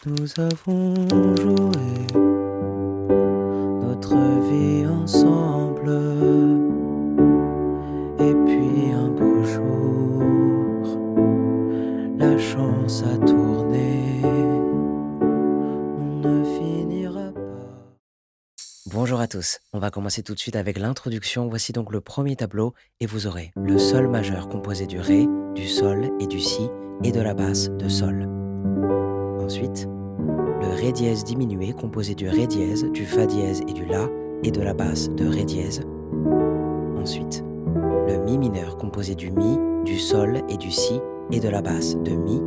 Nous avons joué notre vie ensemble. Et puis un beau jour, la chance a tourné. On ne finira pas. Bonjour à tous, on va commencer tout de suite avec l'introduction. Voici donc le premier tableau et vous aurez le sol majeur composé du ré, du sol et du si et de la basse de sol. Ensuite, le ré dièse diminué composé du ré dièse, du fa dièse et du la et de la basse de ré dièse. Ensuite, le mi mineur composé du mi, du sol et du si et de la basse de mi.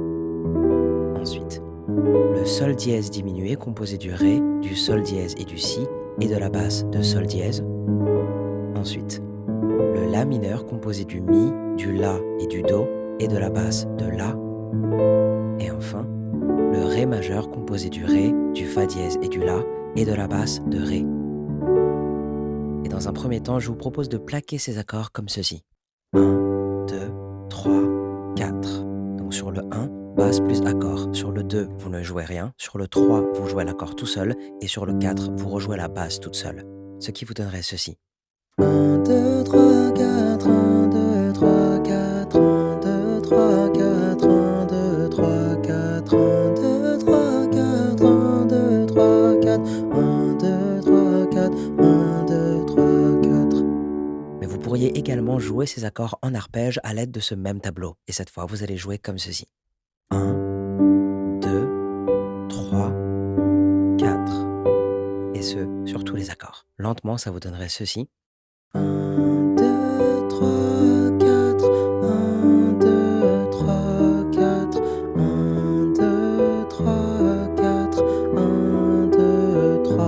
Ensuite, le sol dièse diminué composé du ré, du sol dièse et du si et de la basse de sol dièse. Ensuite, le la mineur composé du mi, du la et du do et de la basse de la. Et enfin, le ré majeur composé du ré, du fa dièse et du la et de la basse de ré. Et dans un premier temps, je vous propose de plaquer ces accords comme ceci. 1, 2, 3, 4. Donc sur le 1, basse plus accord. Sur le 2, vous ne jouez rien. Sur le 3, vous jouez l'accord tout seul. Et sur le 4, vous rejouez la basse toute seule. Ce qui vous donnerait ceci. 1, 2, 3, 4, 1, 2, 3, 4, 1, 2, 3, 4, 1, 2, 3, 4, 1, 2, 3, 4, 1, 2, 3, 4, 1, 2, 3, 4, 1, 2, 3, 4. Mais vous pourriez également jouer ces accords en arpège à l'aide de ce même tableau. Et cette fois, vous allez jouer comme ceci. 1, 2, 3, 4. Et ce, sur tous les accords. Lentement, ça vous donnerait ceci. 1, 2, 3, 4, 1, 2, 3, 4, 1, 2, 3, 4, 1, 2, 3,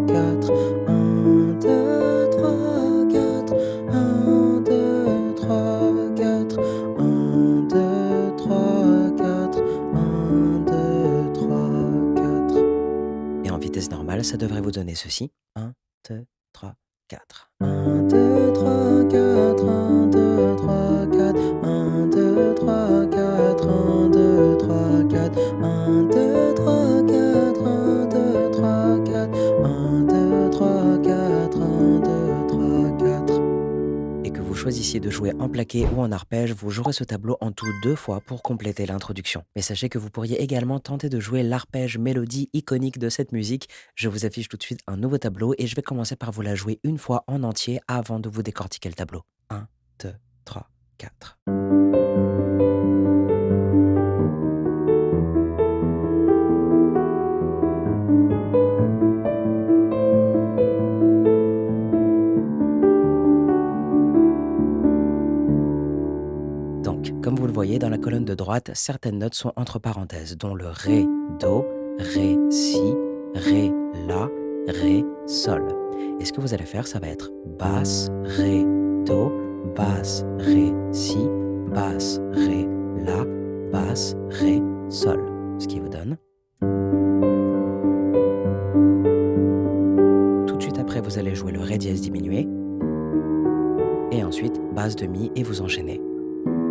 4, 1, 2, 3, 4, 1, 2, 3, 4, 1, 2, 3, 4, 1, 2, 3, 4. Et en vitesse normale, ça devrait vous donner ceci. 1, 2, 3, 4. 1, 2, 3, 4, 1, 2, 3, 4, 1, 2, 3, 4, 1, 2, 3, 4, 1, 2, 3, 4, 1, 2, 3, 4, 1, 2, 3, 4, 1, 2, 3, 4. Et que vous choisissiez de jouer en plaqué ou en arpège, vous jouerez ce tableau en tout 2 fois pour compléter l'introduction. Mais sachez que vous pourriez également tenter de jouer l'arpège mélodie iconique de cette musique. Je vous affiche tout de suite un nouveau tableau et je vais commencer par vous la jouer une fois en entier avant de vous décortiquer le tableau. 1, 2, 3, 4. Donc, comme vous le voyez, dans la colonne de droite, certaines notes sont entre parenthèses, dont le ré, do, ré, si, ré, la, ré, sol. Et ce que vous allez faire, ça va être basse, ré, do, basse, ré, si, basse, ré, la, basse, ré, sol. Ce qui vous donne. Tout de suite après, vous allez jouer le ré dièse diminué. Et ensuite, basse de mi et vous enchaînez.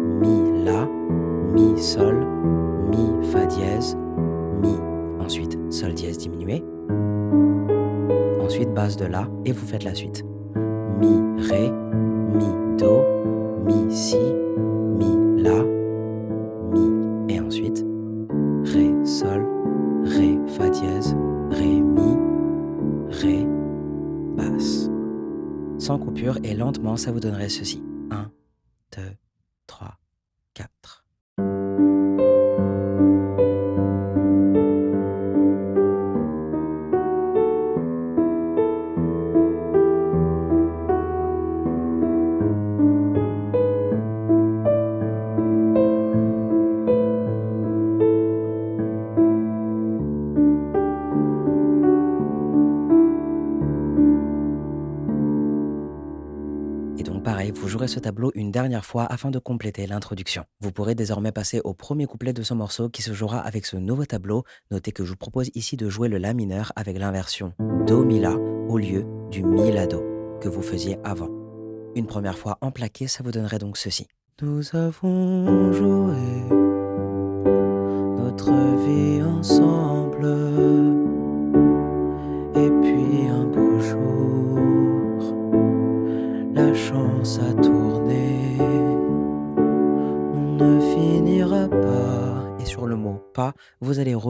Mi, la, mi, sol, mi, fa dièse, mi. Ensuite, sol dièse diminué. Ensuite, basse de la et vous faites la suite. Mi, ré, mi, do, mi, si, mi, la, mi. Et ensuite, ré, sol, ré, fa dièse, ré, mi, ré, basse. Sans coupure et lentement, ça vous donnerait ceci. 1, 2, 3, 4. Et donc pareil, vous jouerez ce tableau une dernière fois afin de compléter l'introduction. Vous pourrez désormais passer au premier couplet de ce morceau qui se jouera avec ce nouveau tableau. Notez que je vous propose ici de jouer le la mineur avec l'inversion do mi la au lieu du mi la do que vous faisiez avant. Une première fois en plaqué, ça vous donnerait donc ceci. Nous avons joué notre vie ensemble.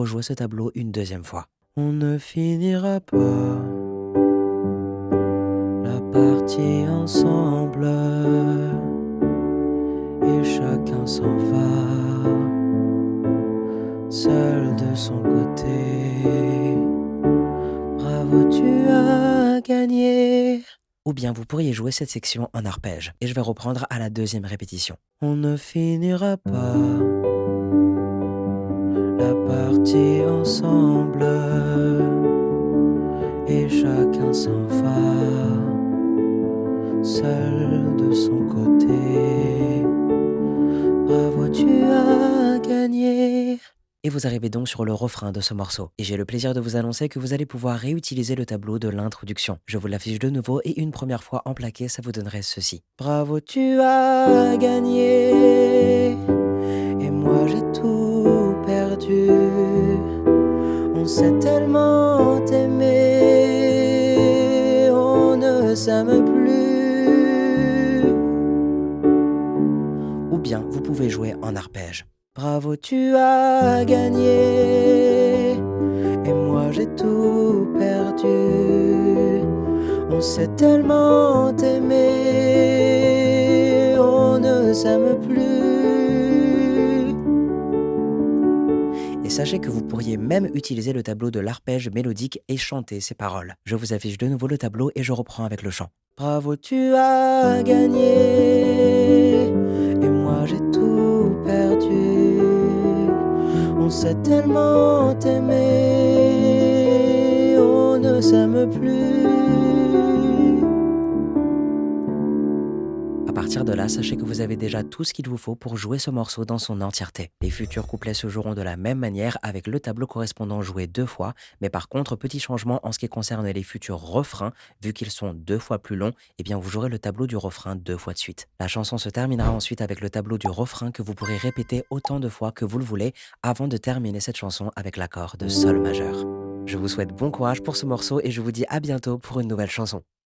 rejouer ce tableau une deuxième fois. On ne finira pas la partie ensemble et chacun s'en va, seul de son côté. Bravo, tu as gagné. Ou bien vous pourriez jouer cette section en arpège. Et je vais reprendre à la deuxième répétition. On ne finira pas la partie ensemble et chacun s'en va, seul de son côté. Bravo, tu as gagné. Et vous arrivez donc sur le refrain de ce morceau. Et j'ai le plaisir de vous annoncer que vous allez pouvoir réutiliser le tableau de l'introduction. Je vous l'affiche de nouveau et une première fois en plaqué, ça vous donnerait ceci. Bravo, tu as gagné. Et moi j'ai tout perdu. On s'est tellement aimé, on ne s'aime plus. Ou bien vous pouvez jouer en arpège. Bravo, tu as gagné. Et moi j'ai tout perdu. On s'est tellement aimé, on ne s'aime plus. Et sachez que vous pourriez même utiliser le tableau de l'arpège mélodique et chanter ces paroles. Je vous affiche de nouveau le tableau et je reprends avec le chant. Bravo, tu as gagné. Et moi j'ai tout perdu. On s'est tellement aimé, on ne s'aime plus. À partir de là, sachez que vous avez déjà tout ce qu'il vous faut pour jouer ce morceau dans son entièreté. Les futurs couplets se joueront de la même manière avec le tableau correspondant joué 2 fois, mais par contre, petit changement en ce qui concerne les futurs refrains, vu qu'ils sont 2 fois plus longs, eh bien vous jouerez le tableau du refrain 2 fois de suite. La chanson se terminera ensuite avec le tableau du refrain que vous pourrez répéter autant de fois que vous le voulez avant de terminer cette chanson avec l'accord de Sol majeur. Je vous souhaite bon courage pour ce morceau et je vous dis à bientôt pour une nouvelle chanson.